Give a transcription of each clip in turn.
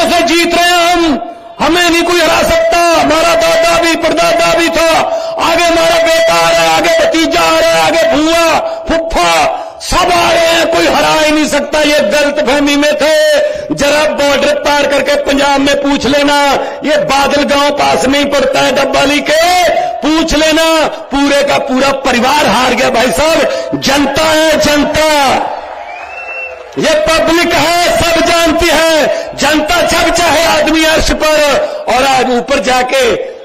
सालों से जीत रहे हैं हम, हमें नहीं कोई हरा सकता। हमारा दादा भी परदादा भी था, आगे हमारा बेटा आ रहा है, आगे भतीजा आ रहा है, आगे भूआ फुफ्फा सब आ रहे हैं, कोई हरा ही नहीं सकता। ये गलतफहमी में थे। जरा बॉर्डर पार करके पंजाब में पूछ लेना, ये बादल गांव पास में ही पड़ता है डब्बाली के, पूछ लेना, पूरे का पूरा परिवार हार गया भाई साहब। जनता है जनता, ये पब्लिक है, सब जानती है। जनता जब चाहे आदमी अर्श पर, और आज ऊपर जाके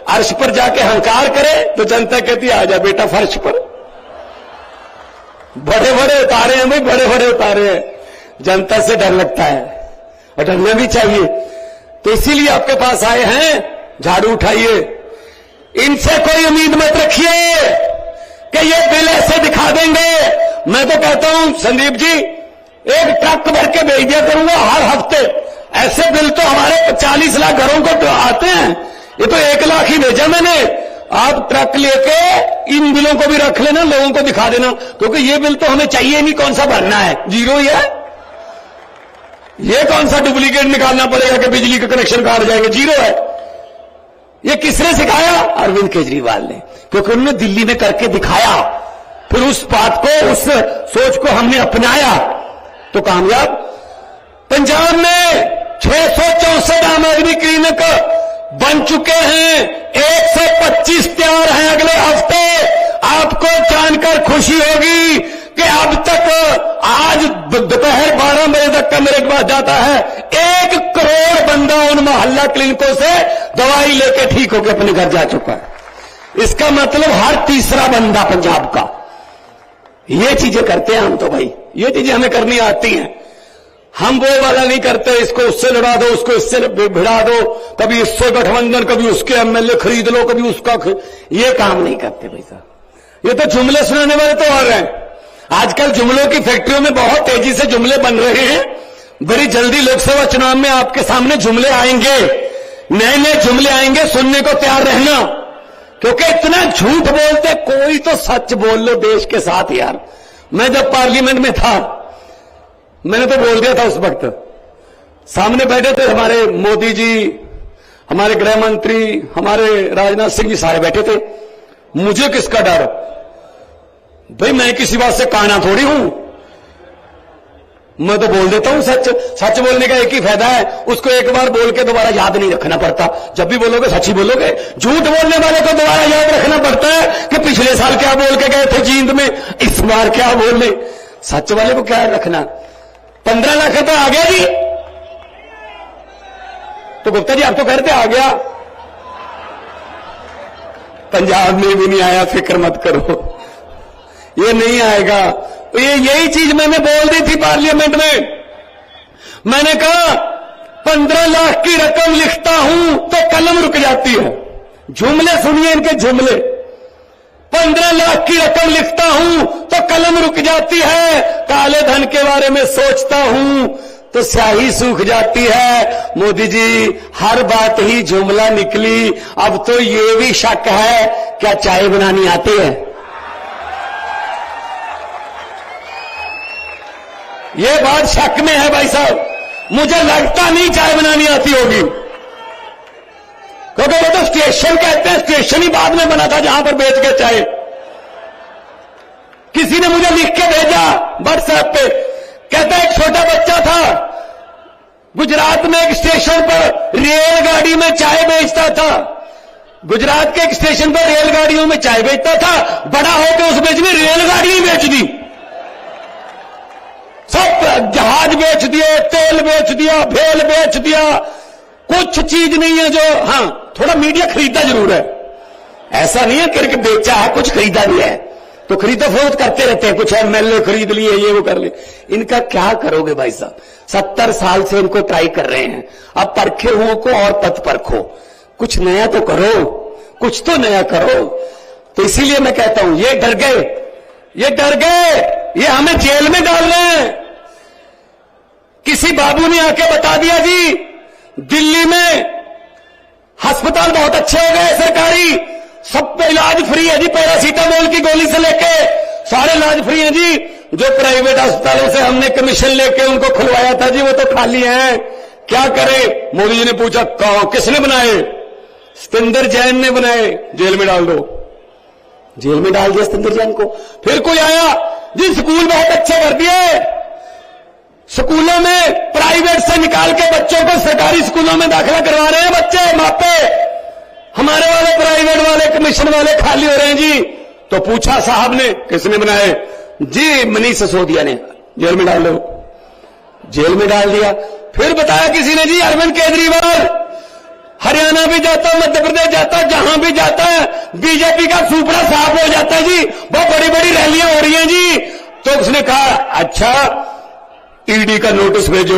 अर्श पर जाके हंकार करे तो जनता कहती है आजा बेटा फर्श पर। बड़े बड़े उतारे हैं भाई, बड़े बड़े उतारे हैं। जनता से डर लगता है और डरना भी चाहिए। तो इसीलिए आपके पास आए हैं, झाड़ू उठाइए। इनसे कोई उम्मीद मत रखिए कि ये बिल ऐसे दिखा देंगे। मैं तो कहता हूं संदीप जी, एक ट्रक भर के भेज दिया करूंगा हर हफ्ते। ऐसे बिल तो हमारे 40 लाख घरों को तो आते हैं, ये तो 1 लाख ही भेजा मैंने। आप ट्रक लेके इन बिलों को भी रख लेना, लोगों को दिखा देना, क्योंकि ये बिल तो हमें चाहिए नहीं। कौन सा भरना है, जीरो ही है। ये कौन सा डुप्लीकेट निकालना पड़ेगा कि बिजली के कनेक्शन काट जाएंगे, जीरो है। ये किसने सिखाया? अरविंद केजरीवाल ने, क्योंकि उन्होंने दिल्ली में करके दिखाया। फिर उस बात को, उस सोच को हमने अपनाया तो कामयाब। पंजाब में 664 आम आदमी क्लिनिक बन चुके हैं, 125 तैयार हैं अगले हफ्ते। आपको जानकर खुशी होगी कि अब तक आज दोपहर 12 बजे तक का मेरे पास जाता है, 1 करोड़ बंदा उन मोहल्ला क्लिनिकों से दवाई लेके ठीक होकर अपने घर जा चुका है। इसका मतलब हर तीसरा बंदा पंजाब का। ये चीजें करते हैं हम तो भाई, ये चीजें हमें करनी आती हैं। हम वो वाला नहीं करते, इसको उससे लड़ा दो, उसको इससे भिड़ा दो, कभी इससे गठबंधन, कभी उसके एमएलए खरीद लो, कभी उसका ये काम नहीं करते भाई साहब। ये तो जुमले सुनाने वाले तो आ रहे हैं। आजकल जुमलों की फैक्ट्रियों में बहुत तेजी से जुमले बन रहे हैं। बड़ी जल्दी लोकसभा चुनाव में आपके सामने जुमले आएंगे, नए नए जुमले आएंगे, सुनने को तैयार रहना। क्योंकि इतना झूठ बोलते, कोई तो सच बोल लो देश के साथ यार। मैं जब पार्लियामेंट में था, मैंने तो बोल दिया था उस वक्त, सामने बैठे थे हमारे मोदी जी, हमारे गृह मंत्री, हमारे राजनाथ सिंह जी, सारे बैठे थे। मुझे किसका डर भाई, मैं किसी बात से काना थोड़ी हूं। मैं तो बोल देता हूं सच। सच बोलने का एक ही फायदा है, उसको एक बार बोल के दोबारा याद नहीं रखना पड़ता। जब भी बोलोगे सच ही बोलोगे। झूठ बोलने वाले को दोबारा याद रखना पड़ता है कि पिछले साल क्या बोल के गए थे जींद में, इस बार क्या बोले। सच वाले को क्या रखना। 15 लाख रुपए आ गया जी, तो गुप्ता जी आप तो कहते आ गया, पंजाब में भी नहीं आया, फिक्र मत करो, ये नहीं आएगा। तो ये यही चीज मैंने बोल दी थी पार्लियामेंट में। मैंने कहा 15 लाख की रकम लिखता हूं तो कलम रुक जाती है। जुमले सुनिए इनके जुमले। 15 लाख की रकम लिखता हूं तो कलम रुक जाती है, काले धन के बारे में सोचता हूं तो स्याही सूख जाती है। मोदी जी हर बात ही जुमला निकली। अब तो ये भी शक है, क्या चाय बनानी आती है? ये बात शक में है भाई साहब। मुझे लगता नहीं चाय बनानी आती होगी, क्योंकि वो तो स्टेशन कहते हैं, स्टेशन ही बाद में बना था जहां पर बेच के चाय। किसी ने मुझे लिख के भेजा व्हाट्सएप पे, कहता एक छोटा बच्चा था, गुजरात में एक स्टेशन पर रेलगाड़ी में चाय बेचता था। गुजरात के एक स्टेशन पर रेलगाड़ियों में चाय बेचता था, बड़ा होकर उस बेच में रेलगाड़ी ही बेच दी। सब जहाज बेच दिए, तेल बेच दिया, भेल बेच दिया। कुछ चीज नहीं है जो, हाँ थोड़ा मीडिया खरीदा जरूर है। ऐसा नहीं है कि बेचा है, कुछ खरीदा भी है, तो खरीदा फरोख्त करते रहते हैं। कुछ एमएलए खरीद लिए, ये वो कर लिए। इनका क्या करोगे भाई साहब? 70 साल से इनको ट्राई कर रहे हैं। अब परखे हुओं को और तत्परखो, कुछ नया तो करो, कुछ तो नया करो। तो इसीलिए मैं कहता हूं, ये डर गए, ये डर गए, ये हमें जेल में डाल रहे हैं। किसी बाबू ने आके बता दिया जी दिल्ली में अस्पताल बहुत अच्छे हो गए सरकारी, सब पे इलाज फ्री है जी, पैरासीटामोल की गोली से लेके सारे इलाज फ्री है जी। जो प्राइवेट अस्पतालों से हमने कमीशन लेके उनको खुलवाया था जी, वो तो खाली हैं। क्या करे? मोदी जी ने पूछा किसने बनाए? सतेंद्र जैन ने बनाए, जेल में डाल दो। जेल में डाल दिया सतेंद्र जैन को। फिर कोई आया जी स्कूल बहुत अच्छे कर दिए, स्कूलों में प्राइवेट से निकाल के बच्चों को सरकारी स्कूलों में दाखिला करवा रहे हैं बच्चे मापे, हमारे वाले प्राइवेट वाले कमीशन वाले खाली हो रहे हैं जी। तो पूछा साहब ने किसने बनाए? जी मनीष सिसोदिया ने, जेल में डाल दो। जेल में डाल दिया। फिर बताया किसी ने जी अरविंद केजरीवाल हरियाणा भी जाता, मध्य प्रदेश जाता, जहां भी जाता है बीजेपी का सुपड़ा साफ हो जाता है जी, बहुत बड़ी बड़ी रैलियां हो रही हैं जी। तो उसने कहा अच्छा ईडी का नोटिस भेजो,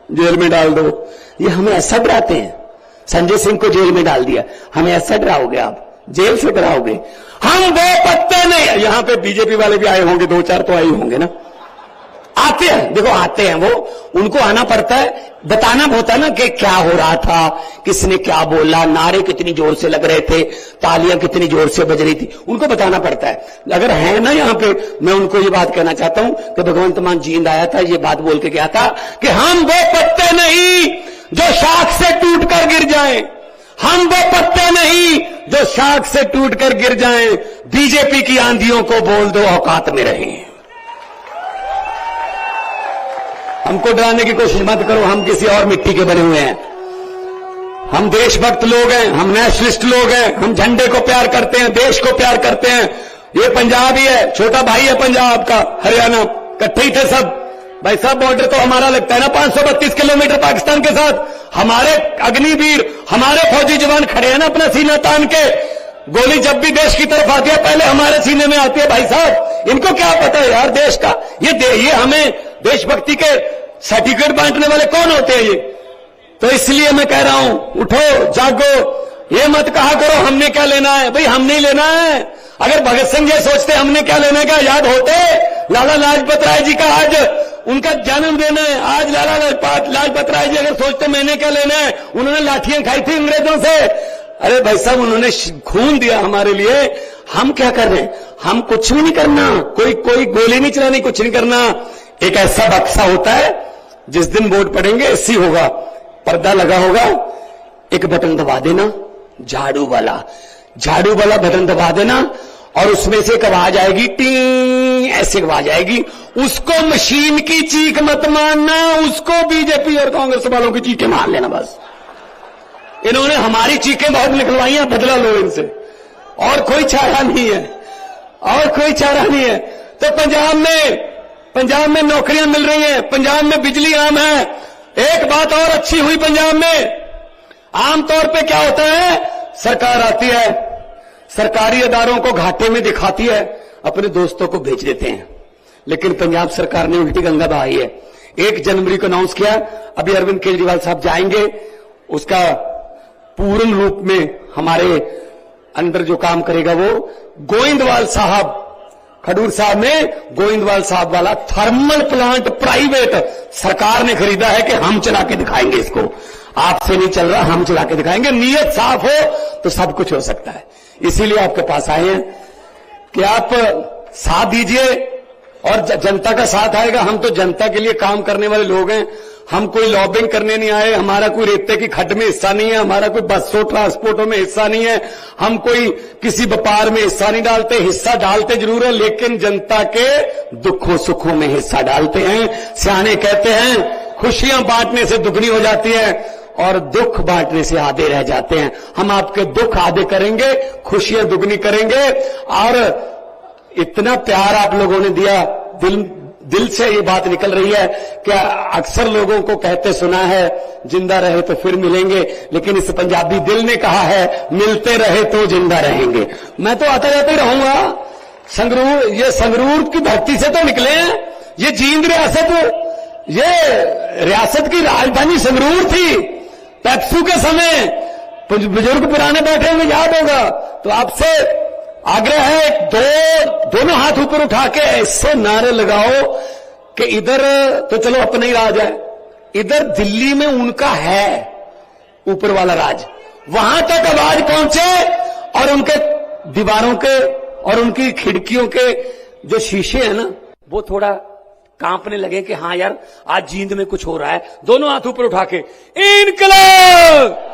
जेल में डाल दो। ये हमें ऐसा डराते हैं। संजय सिंह को जेल में डाल दिया, हमें ऐसा डराओगे आप? जेल से डराओगे? हम वो पत्ते नहीं। यहां पे बीजेपी वाले भी आए होंगे, 2-4 तो आए होंगे ना, आते हैं, देखो आते हैं वो, उनको आना पड़ता है, बताना होता है ना कि क्या हो रहा था, किसने क्या बोला, नारे कितनी जोर से लग रहे थे, तालियां कितनी जोर से बज रही थी, उनको बताना पड़ता है। अगर है ना यहां पे, मैं उनको ये बात कहना चाहता हूं कि भगवंत मान जींद आया था, ये बात बोल के गया था कि हम वो पत्ते नहीं जो शाख से टूट कर गिर जाएं, हम वो पत्ते नहीं जो शाख से टूट कर गिर जाएं। बीजेपी की आंधियों को बोल दो औकात में रहें। हमको डराने की कोशिश मत करो, हम किसी और मिट्टी के बने हुए हैं। हम देशभक्त लोग हैं, हम नेशनलिस्ट लोग हैं, हम झंडे को प्यार करते हैं, देश को प्यार करते हैं। ये पंजाब ही है, छोटा भाई है पंजाब का, हरियाणा, इकट्ठे ही थे सब। भाई साहब बॉर्डर तो हमारा लगता है ना 532 किलोमीटर पाकिस्तान के साथ। हमारे अग्निवीर, हमारे फौजी जवान खड़े हैं ना अपना सीना तान के। गोली जब भी देश की तरफ आती है पहले हमारे सीने में आती है। भाई साहब इनको क्या पता है यार देश का? ये हमें देशभक्ति के सर्टिफिकेट बांटने वाले कौन होते हैं ये? तो इसलिए मैं कह रहा हूं उठो जागो, ये मत कहा करो हमने क्या लेना है। भाई हम नहीं लेना है। अगर भगत सिंह ये सोचते हमने क्या लेना है, क्या याद होते लाला लाजपत राय जी का आज उनका जन्मदिन है, आज लाला लाजपत राय जी अगर सोचते मैंने क्या लेना है, उन्होंने लाठियां खाई थी अंग्रेजों से। अरे भाई साहब उन्होंने खून दिया हमारे लिए, हम क्या कर रहे हैं? हम कुछ भी नहीं करना, कोई गोली नहीं चलानी, कुछ नहीं करना। एक ऐसा बक्सा होता है जिस दिन वोट पड़ेंगे ऐसी होगा, पर्दा लगा होगा, एक बटन दबा देना, झाड़ू वाला बटन दबा देना और उसमें से एक आवाज आएगी, टी ऐसी आवाज आएगी। उसको मशीन की चीख मत मानना, उसको बीजेपी और कांग्रेस वालों की चीखें मान लेना बस। इन्होंने हमारी चीखें बहुत निकलवाई हैं, बदला लो इनसे, और कोई चारा नहीं है, और कोई चारा नहीं है। तो पंजाब में नौकरियां मिल रही हैं, पंजाब में बिजली आम है। एक बात और अच्छी हुई पंजाब में, आमतौर पे क्या होता है, सरकार आती है, सरकारी इदारों को घाटे में दिखाती है, अपने दोस्तों को भेज देते हैं। लेकिन पंजाब सरकार ने उल्टी गंगा बहाई है। 1 जनवरी को अनाउंस किया, अभी अरविंद केजरीवाल साहब जाएंगे, उसका पूर्ण रूप में हमारे अंदर जो काम करेगा वो गोविंदवाल साहब, खडूर साहब ने गोविंदवाल साहब वाला थर्मल प्लांट प्राइवेट सरकार ने खरीदा है कि हम चला के दिखाएंगे इसको। आपसे नहीं चल रहा, हम चला के दिखाएंगे। नीयत साफ हो तो सब कुछ हो सकता है। इसीलिए आपके पास आए हैं कि आप साथ दीजिए और जनता का साथ आएगा। हम तो जनता के लिए काम करने वाले लोग हैं, हम कोई लॉबिंग करने नहीं आए। हमारा कोई रेते की खड्ड में हिस्सा नहीं है, हमारा कोई बसों ट्रांसपोर्टों में हिस्सा नहीं है, हम कोई किसी व्यापार में हिस्सा नहीं डालते। हिस्सा डालते जरूर है लेकिन जनता के दुखों सुखों में हिस्सा डालते हैं। सियाने कहते हैं खुशियां बांटने से दुगनी हो जाती है और दुख बांटने से आधे रह जाते हैं। हम आपके दुख आधे करेंगे, खुशियां दुगनी करेंगे। और इतना प्यार आप लोगों ने दिया, दिल से ये बात निकल रही है कि अक्सर लोगों को कहते सुना है जिंदा रहे तो फिर मिलेंगे, लेकिन इस पंजाबी दिल ने कहा है मिलते रहे तो जिंदा रहेंगे। मैं तो आता जाता ही रहूंगा। संगरूर, ये संगरूर की धरती से तो निकले हैं, ये जींद रियासत, ये रियासत की राजधानी संगरूर थी। पेप्सू के समय बुजुर्ग पुराने बैठे हुए याद होगा। तो आपसे आग्रह है, दोनों हाथ ऊपर उठा के ऐसे नारे लगाओ कि इधर तो चलो अपना ही राज है, इधर दिल्ली में उनका है ऊपर वाला राज, वहां तक आवाज पहुंचे और उनके दीवारों के और उनकी खिड़कियों के जो शीशे हैं ना वो थोड़ा कांपने लगे कि हाँ यार आज जींद में कुछ हो रहा है। दोनों हाथ ऊपर उठा के इनकलाब।